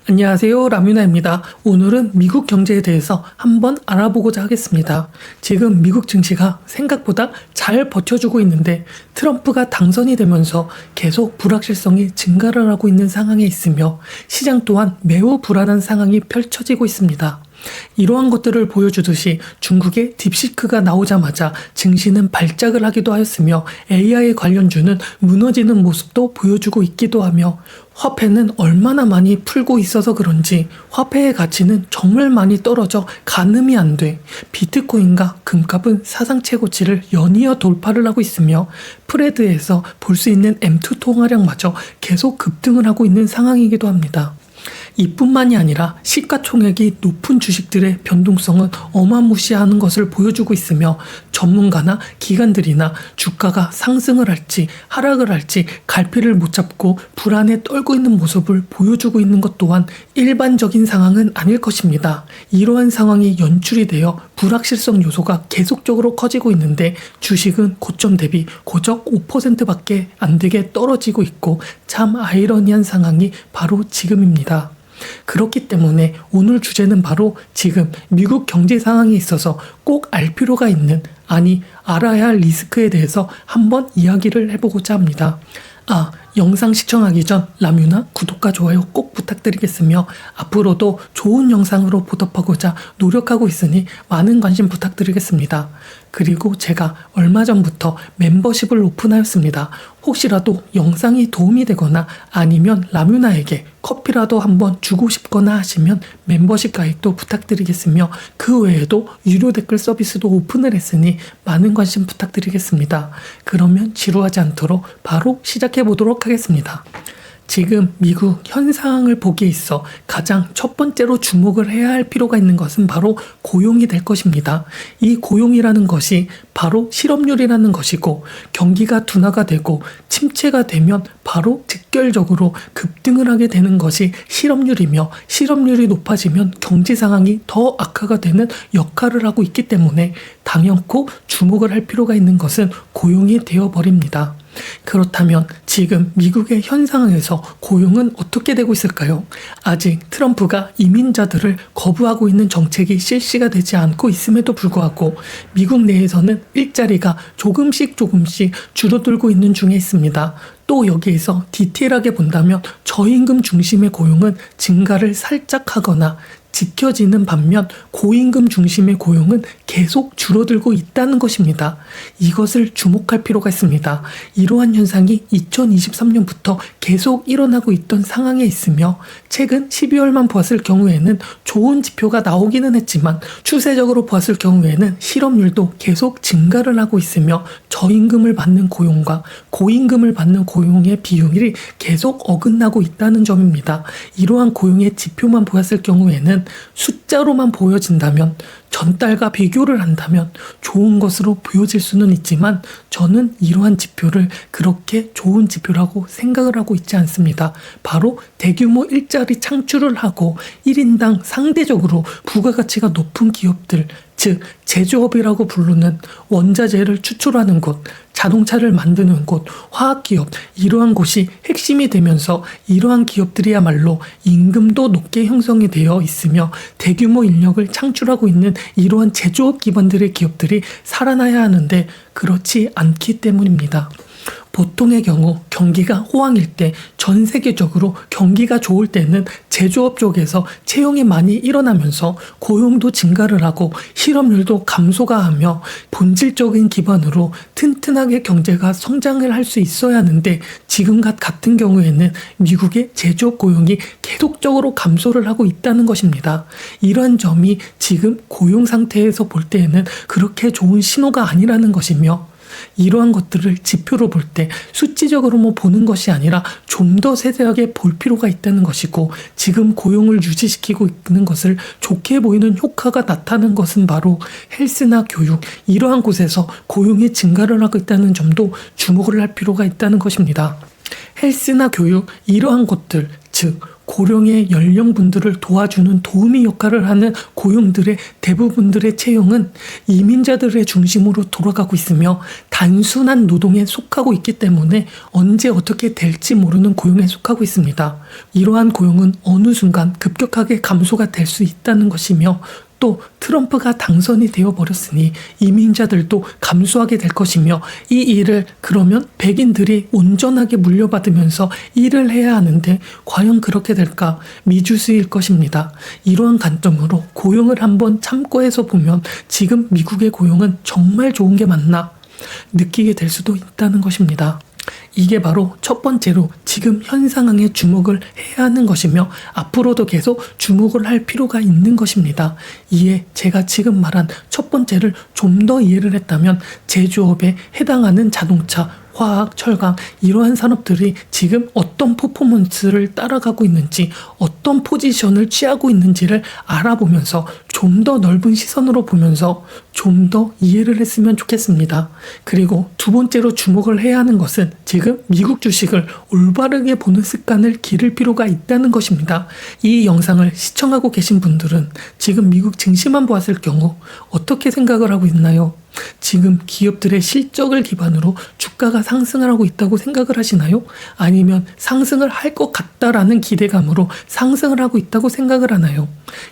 안녕하세요, 라뮤나입니다. 오늘은 미국 경제에 대해서 한번 알아보고자 하겠습니다. 지금 미국 증시가 생각보다 잘 버텨주고 있는데 트럼프가 당선이 되면서 계속 불확실성이 증가를 하고 있는 상황에 있으며 시장 또한 매우 불안한 상황이 펼쳐지고 있습니다. 이러한 것들을 보여주듯이 중국의 딥시크가 나오자마자 증시는 발작을 하기도 하였으며 AI 관련주는 무너지는 모습도 보여주고 있기도 하며 화폐는 얼마나 많이 풀고 있어서 그런지 화폐의 가치는 정말 많이 떨어져 가늠이 안 돼. 비트코인과 금값은 사상 최고치를 연이어 돌파를 하고 있으며 프레드에서 볼 수 있는 M2 통화량마저 계속 급등을 하고 있는 상황이기도 합니다. 이뿐만이 아니라 시가총액이 높은 주식들의 변동성은 어마무시한 것을 보여주고 있으며 전문가나 기관들이나 주가가 상승을 할지 하락을 할지 갈피를 못 잡고 불안에 떨고 있는 모습을 보여주고 있는 것 또한 일반적인 상황은 아닐 것입니다. 이러한 상황이 연출이 되어 불확실성 요소가 계속적으로 커지고 있는데 주식은 고점 대비 고적 5%밖에 안 되게 떨어지고 있고 참 아이러니한 상황이 바로 지금입니다. 그렇기 때문에 오늘 주제는 바로 지금 미국 경제 상황에 있어서 꼭 알 필요가 있는, 아니 알아야 할 리스크에 대해서 한번 이야기를 해보고자 합니다. 영상 시청하기 전 라뮤나 구독과 좋아요 꼭 부탁드리겠으며 앞으로도 좋은 영상으로 보답하고자 노력하고 있으니 많은 관심 부탁드리겠습니다. 그리고 제가 얼마 전부터 멤버십을 오픈하였습니다. 혹시라도 영상이 도움이 되거나 아니면 라뮤나에게 커피라도 한번 주고 싶거나 하시면 멤버십 가입도 부탁드리겠으며 그 외에도 유료 댓글 서비스도 오픈을 했으니 많은 관심 부탁드리겠습니다. 그러면 지루하지 않도록 바로 시작해 보도록 하겠습니다. 지금 미국 현 상황을 보기에 있어 가장 첫 번째로 주목을 해야 할 필요가 있는 것은 바로 고용이 될 것입니다. 이 고용이라는 것이 바로 실업률이라는 것이고 경기가 둔화가 되고 침체가 되면 바로 직결적으로 급등을 하게 되는 것이 실업률이며 실업률이 높아지면 경제 상황이 더 악화가 되는 역할을 하고 있기 때문에 당연코 주목을 할 필요가 있는 것은 고용이 되어버립니다. 그렇다면 지금 미국의 현 상황에서 고용은 어떻게 되고 있을까요? 아직 트럼프가 이민자들을 거부하고 있는 정책이 실시가 되지 않고 있음에도 불구하고 미국 내에서는 일자리가 조금씩 줄어들고 있는 중에 있습니다. 또 여기에서 디테일하게 본다면 저임금 중심의 고용은 증가를 살짝 하거나 지켜지는 반면 고임금 중심의 고용은 계속 줄어들고 있다는 것입니다. 이것을 주목할 필요가 있습니다. 이러한 현상이 2023년부터 계속 일어나고 있던 상황에 있으며 최근 12월만 보았을 경우에는 좋은 지표가 나오기는 했지만 추세적으로 보았을 경우에는 실업률도 계속 증가를 하고 있으며 저임금을 받는 고용과 고임금을 받는 고용의 비율이 계속 어긋나고 있다는 점입니다. 이러한 고용의 지표만 보았을 경우에는 숫자로만 보여진다면 전달과 비교를 한다면 좋은 것으로 보여질 수는 있지만 저는 이러한 지표를 그렇게 좋은 지표라고 생각을 하고 있지 않습니다. 바로 대규모 일자리 창출을 하고 1인당 상대적으로 부가가치가 높은 기업들, 즉 제조업이라고 부르는 원자재를 추출하는 곳, 자동차를 만드는 곳, 화학기업, 이러한 곳이 핵심이 되면서 이러한 기업들이야말로 임금도 높게 형성이 되어 있으며 대규모 인력을 창출하고 있는 이러한 제조업 기반들의 기업들이 살아나야 하는데 그렇지 않기 때문입니다. 보통의 경우 경기가 호황일 때 전 세계적으로 경기가 좋을 때는 제조업 쪽에서 채용이 많이 일어나면서 고용도 증가를 하고 실업률도 감소가 하며 본질적인 기반으로 튼튼하게 경제가 성장을 할 수 있어야 하는데 지금 같은 경우에는 미국의 제조업 고용이 계속적으로 감소를 하고 있다는 것입니다. 이러한 점이 지금 고용 상태에서 볼 때에는 그렇게 좋은 신호가 아니라는 것이며 이러한 것들을 지표로 볼 때 수치적으로 보는 것이 아니라 좀 더 세세하게 볼 필요가 있다는 것이고 지금 고용을 유지시키고 있는 것을 좋게 보이는 효과가 나타나는 것은 바로 헬스나 교육 이러한 곳에서 고용이 증가를 하고 있다는 점도 주목을 할 필요가 있다는 것입니다. 헬스나 교육 이러한 곳들, 즉 고령의 연령분들을 도와주는 도우미 역할을 하는 고용들의 대부분들의 채용은 이민자들의 중심으로 돌아가고 있으며 단순한 노동에 속하고 있기 때문에 언제 어떻게 될지 모르는 고용에 속하고 있습니다. 이러한 고용은 어느 순간 급격하게 감소가 될 수 있다는 것이며 또 트럼프가 당선이 되어버렸으니 이민자들도 감소하게 될 것이며 이 일을 그러면 백인들이 온전하게 물려받으면서 일을 해야 하는데 과연 그렇게 될까 미주수일 것입니다. 이러한 관점으로 고용을 한번 참고해서 보면 지금 미국의 고용은 정말 좋은 게 맞나 느끼게 될 수도 있다는 것입니다. 이게 바로 첫 번째로 지금 현 상황에 주목을 해야 하는 것이며 앞으로도 계속 주목을 할 필요가 있는 것입니다. 이에 제가 지금 말한 첫 번째를 좀 더 이해를 했다면 제조업에 해당하는 자동차, 화학, 철강 이러한 산업들이 지금 어떤 퍼포먼스를 따라가고 있는지 어떤 포지션을 취하고 있는지를 알아보면서 좀 더 넓은 시선으로 보면서 좀 더 이해를 했으면 좋겠습니다. 그리고 두 번째로 주목을 해야 하는 것은 지금 미국 주식을 올바르게 보는 습관을 기를 필요가 있다는 것입니다. 이 영상을 시청하고 계신 분들은 지금 미국 증시만 보았을 경우 어떻게 생각을 하고 있나요? 지금 기업들의 실적을 기반으로 주가가 상승을 하고 있다고 생각을 하시나요? 아니면 상승을 할 것 같다라는 기대감으로 상승을 하고 있다고 생각을 하나요?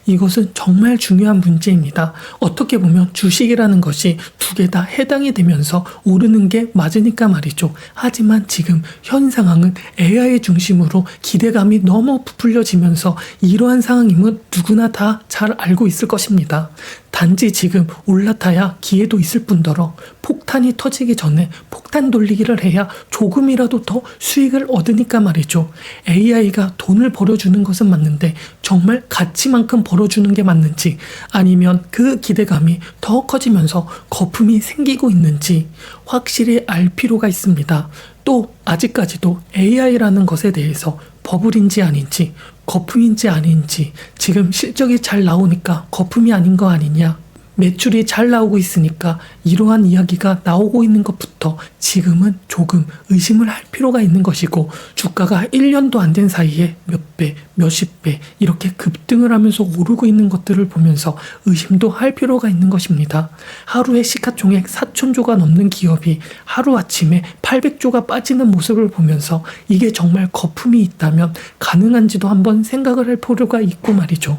이것은 정말 중요한 문제입니다. 어떻게 보면 주식이라는 것이 두 개 다 해당이 되면서 오르는 게 맞으니까 말이죠. 하지만 지금 현 상황은 AI 중심으로 기대감이 너무 부풀려지면서 이러한 상황임은 누구나 다 잘 알고 있을 것입니다. 단지 지금 올라타야 기회도 있을 뿐더러 폭탄이 터지기 전에 폭탄 돌리기를 해야 조금이라도 더 수익을 얻으니까 말이죠. AI가 돈을 벌어주는 것은 맞는데 정말 가치만큼 벌어주는 게 맞는지 아니면 그 기대감이 더 커지면서 거품이 생기고 있는지 확실히 알 필요가 있습니다. 또 아직까지도 AI라는 것에 대해서 버블인지 아닌지 거품인지 아닌지 지금 실적이 잘 나오니까 거품이 아닌 거 아니냐 매출이 잘 나오고 있으니까 이러한 이야기가 나오고 있는 것부터 지금은 조금 의심을 할 필요가 있는 것이고 주가가 1년도 안 된 사이에 몇 배, 몇십 배 이렇게 급등을 하면서 오르고 있는 것들을 보면서 의심도 할 필요가 있는 것입니다. 하루에 시가총액 4,000조가 넘는 기업이 하루아침에 800조가 빠지는 모습을 보면서 이게 정말 거품이 있다면 가능한지도 한번 생각을 할 필요가 있고 말이죠.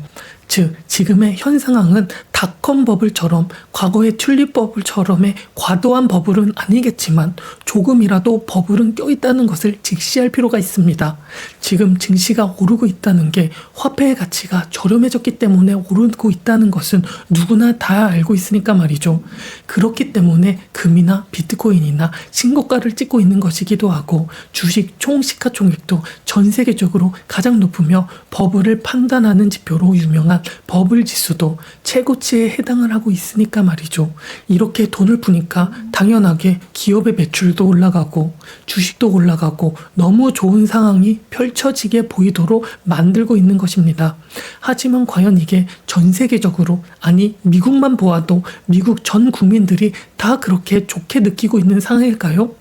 즉 지금의 현 상황은 닷컴 버블처럼 과거의 튤립 버블처럼의 과도한 버블은 아니겠지만 조금이라도 버블은 껴있다는 것을 직시할 필요가 있습니다. 지금 증시가 오르고 있다는 게 화폐의 가치가 저렴해졌기 때문에 오르고 있다는 것은 누구나 다 알고 있으니까 말이죠. 그렇기 때문에 금이나 비트코인이나 신고가를 찍고 있는 것이기도 하고 주식 총 시가총액도 전 세계적으로 가장 높으며 버블을 판단하는 지표로 유명한 버블 지수도 최고치에 해당을 하고 있으니까 말이죠. 이렇게 돈을 푸니까 당연하게 기업의 매출도 올라가고 주식도 올라가고 너무 좋은 상황이 펼쳐지게 보이도록 만들고 있는 것입니다. 하지만 과연 이게 전 세계적으로 아니 미국만 보아도 미국 전 국민들이 다 그렇게 좋게 느끼고 있는 상황일까요?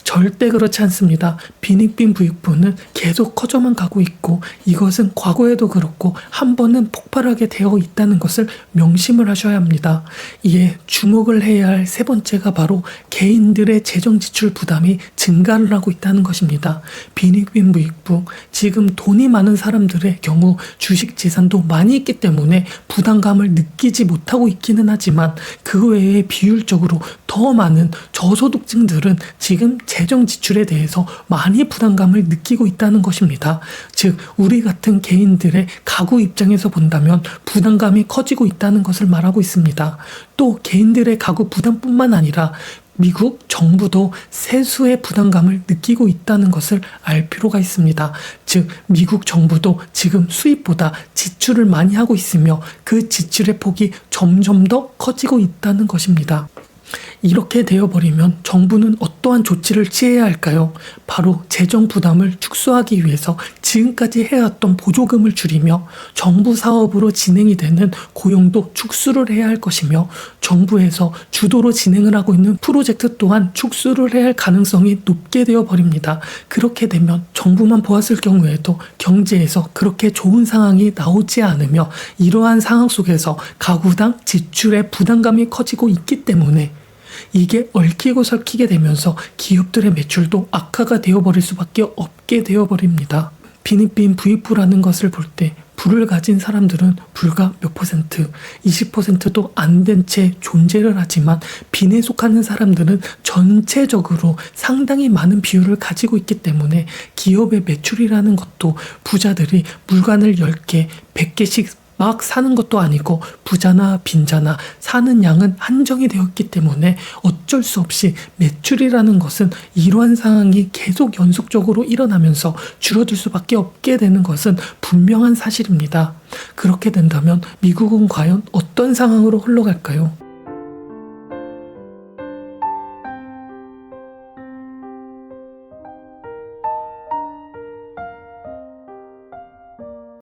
절대 그렇지 않습니다. 빈익빈 부익부는 계속 커져만 가고 있고 이것은 과거에도 그렇고 한 번은 폭발하게 되어 있다는 것을 명심을 하셔야 합니다. 이에 주목을 해야 할 세 번째가 바로 개인들의 재정 지출 부담이 증가를 하고 있다는 것입니다. 빈익빈 부익부 지금 돈이 많은 사람들의 경우 주식 재산도 많이 있기 때문에 부담감을 느끼지 못하고 있기는 하지만 그 외에 비율적으로 더 많은 저소득층들은 지금 재정 지출에 대해서 많이 부담감을 느끼고 있다는 것입니다. 즉 우리 같은 개인들의 가구 입장에서 본다면 부담감이 커지고 있다는 것을 말하고 있습니다. 또 개인들의 가구 부담뿐만 아니라 미국 정부도 세수의 부담감을 느끼고 있다는 것을 알 필요가 있습니다. 즉 미국 정부도 지금 수입보다 지출을 많이 하고 있으며 그 지출의 폭이 점점 더 커지고 있다는 것입니다. 이렇게 되어버리면 정부는 어떠한 조치를 취해야 할까요? 바로 재정 부담을 축소하기 위해서 지금까지 해왔던 보조금을 줄이며 정부 사업으로 진행이 되는 고용도 축소를 해야 할 것이며 정부에서 주도로 진행을 하고 있는 프로젝트 또한 축소를 해야 할 가능성이 높게 되어버립니다. 그렇게 되면 정부만 보았을 경우에도 경제에서 그렇게 좋은 상황이 나오지 않으며 이러한 상황 속에서 가구당 지출의 부담감이 커지고 있기 때문에 이게 얽히고 설키게 되면서 기업들의 매출도 악화가 되어버릴 수밖에 없게 되어버립니다. 빈익빈 부익부라는 것을 볼 때 부를 가진 사람들은 불과 몇 퍼센트, 20%도 안 된 채 존재를 하지만 빈에 속하는 사람들은 전체적으로 상당히 많은 비율을 가지고 있기 때문에 기업의 매출이라는 것도 부자들이 물건을 10개, 100개씩 막 사는 것도 아니고 부자나 빈자나 사는 양은 한정이 되었기 때문에 어쩔 수 없이 매출이라는 것은 이러한 상황이 계속 연속적으로 일어나면서 줄어들 수밖에 없게 되는 것은 분명한 사실입니다. 그렇게 된다면 미국은 과연 어떤 상황으로 흘러갈까요?